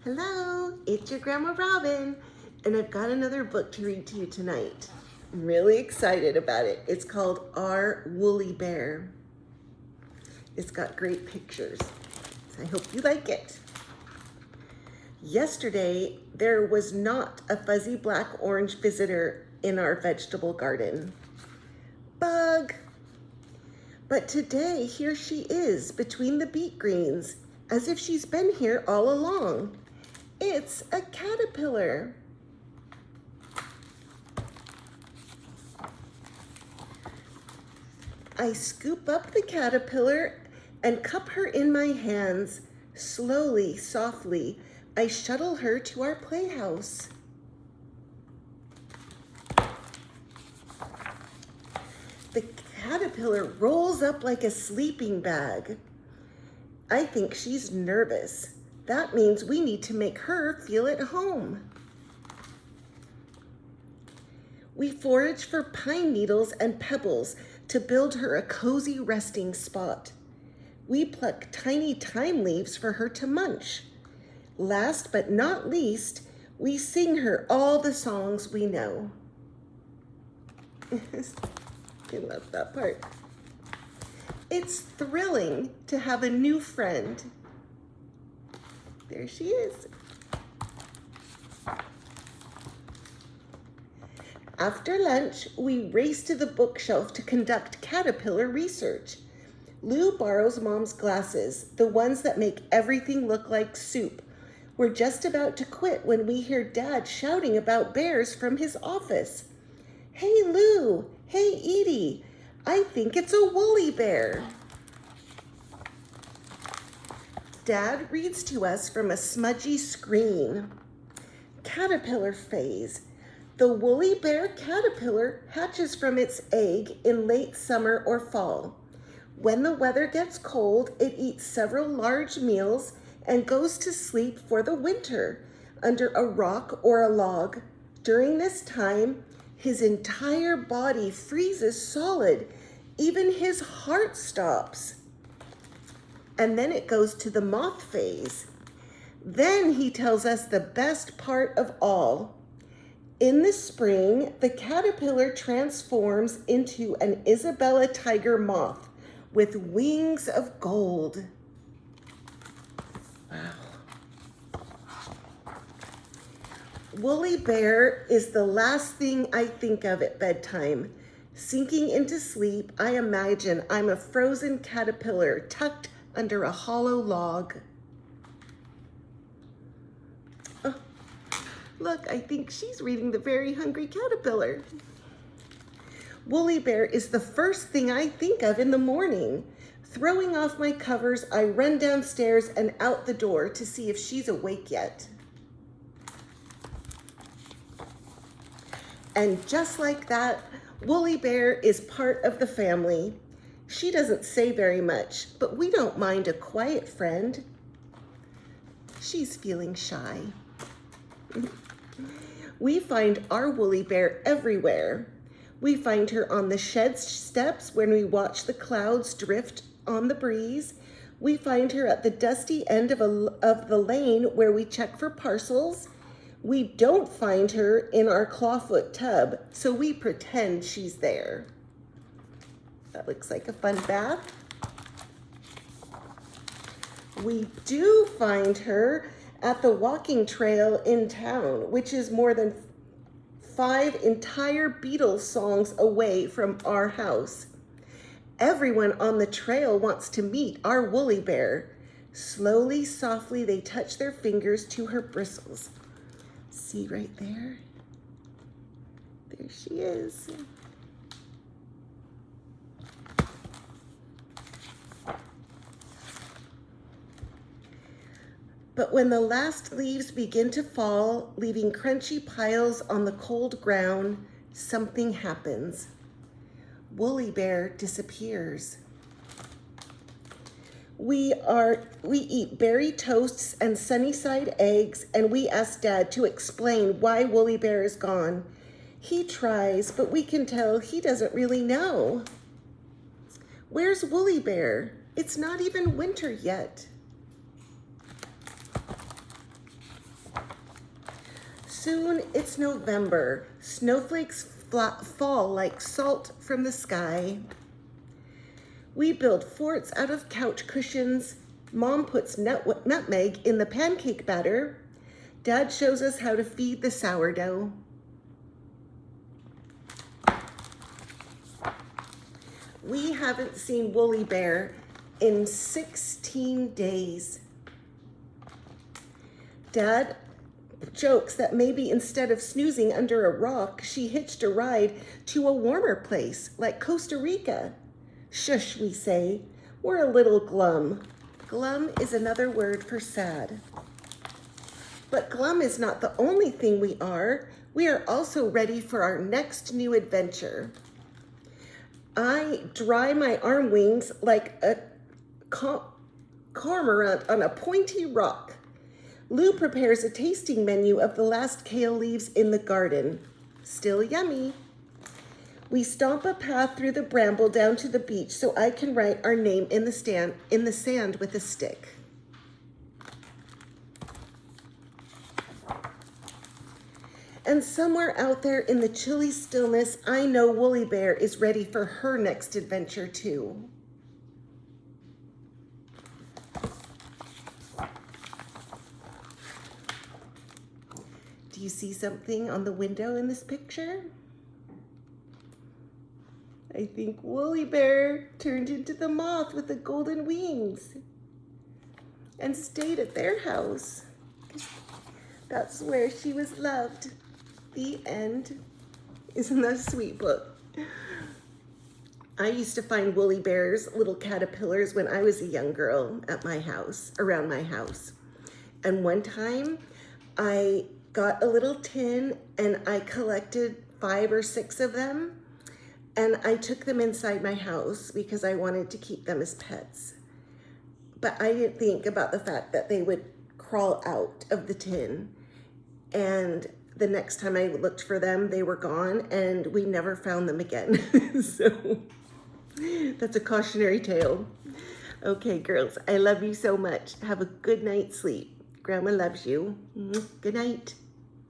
Hello, it's your Grandma Robin, and I've got another book to read to you tonight. I'm really excited about it. It's called Our Woolly Bear. It's got great pictures, so I hope you like it. Yesterday, there was not a fuzzy black-orange visitor in our vegetable garden. Bug! But today, here she is between the beet greens, as if she's been here all along. It's a caterpillar. I scoop up the caterpillar and cup her in my hands. Slowly, softly, I shuttle her to our playhouse. The caterpillar rolls up like a sleeping bag. I think she's nervous. That means we need to make her feel at home. We forage for pine needles and pebbles to build her a cozy resting spot. We pluck tiny thyme leaves for her to munch. Last but not least, we sing her all the songs we know. I love that part. It's thrilling to have a new friend. There she is. After lunch, we race to the bookshelf to conduct caterpillar research. Lou borrows Mom's glasses, the ones that make everything look like soup. We're just about to quit when we hear Dad shouting about bears from his office. Hey, Lou. Hey, Edie. I think it's a woolly bear. Dad reads to us from a smudgy screen. Caterpillar phase. The woolly bear caterpillar hatches from its egg in late summer or fall. When the weather gets cold, it eats several large meals and goes to sleep for the winter under a rock or a log. During this time, his entire body freezes solid. Even his heart stops. And then it goes to the moth phase. Then he tells us the best part of all. In the spring, the caterpillar transforms into an Isabella tiger moth with wings of gold. Wow. Woolly bear is the last thing I think of at bedtime. Sinking into sleep, I imagine I'm a frozen caterpillar tucked under a hollow log. Oh, look, I think she's reading The Very Hungry Caterpillar. Woolly bear is the first thing I think of in the morning. Throwing off my covers, I run downstairs and out the door to see if she's awake yet. And just like that, Woolly bear is part of the family. She doesn't say very much, but we don't mind a quiet friend. She's feeling shy. We find our woolly bear everywhere. We find her on the shed steps when we watch the clouds drift on the breeze. We find her at the dusty end of the lane where we check for parcels. We don't find her in our clawfoot tub, so we pretend she's there. That looks like a fun bath. We do find her at the walking trail in town, which is more than 5 entire Beatles songs away from our house. Everyone on the trail wants to meet our woolly bear. Slowly, softly, they touch their fingers to her bristles. See right there? There she is. But when the last leaves begin to fall, leaving crunchy piles on the cold ground, something happens. Woolly bear disappears. We eat berry toasts and Sunnyside eggs, and we ask Dad to explain why Woolly bear is gone. He tries, but we can tell he doesn't really know. Where's Woolly bear? It's not even winter yet. Soon it's November. Snowflakes fall like salt from the sky. We build forts out of couch cushions. Mom puts nutmeg in the pancake batter. Dad shows us how to feed the sourdough. We haven't seen Woolly Bear in 16 days. Dad jokes that maybe instead of snoozing under a rock, she hitched a ride to a warmer place like Costa Rica. Shush, we say. We're a little glum. Glum is another word for sad. But glum is not the only thing we are. We are also ready for our next new adventure. I dry my arm wings like a cormorant on a pointy rock. Lou prepares a tasting menu of the last kale leaves in the garden. Still yummy. We stomp a path through the bramble down to the beach so I can write our name in the sand with a stick. And somewhere out there in the chilly stillness, I know Woolly Bear is ready for her next adventure too. Do you see something on the window in this picture? I think Woolly Bear turned into the moth with the golden wings and stayed at their house. That's where she was loved. The end. Isn't that a sweet book? I used to find Woolly Bear's little caterpillars when I was a young girl at my house, around my house. And one time I got a little tin and I collected 5 or 6 of them. And I took them inside my house because I wanted to keep them as pets. But I didn't think about the fact that they would crawl out of the tin. And the next time I looked for them, they were gone and we never found them again. So that's a cautionary tale. Okay, girls, I love you so much. Have a good night's sleep. Grandma loves you. Good night.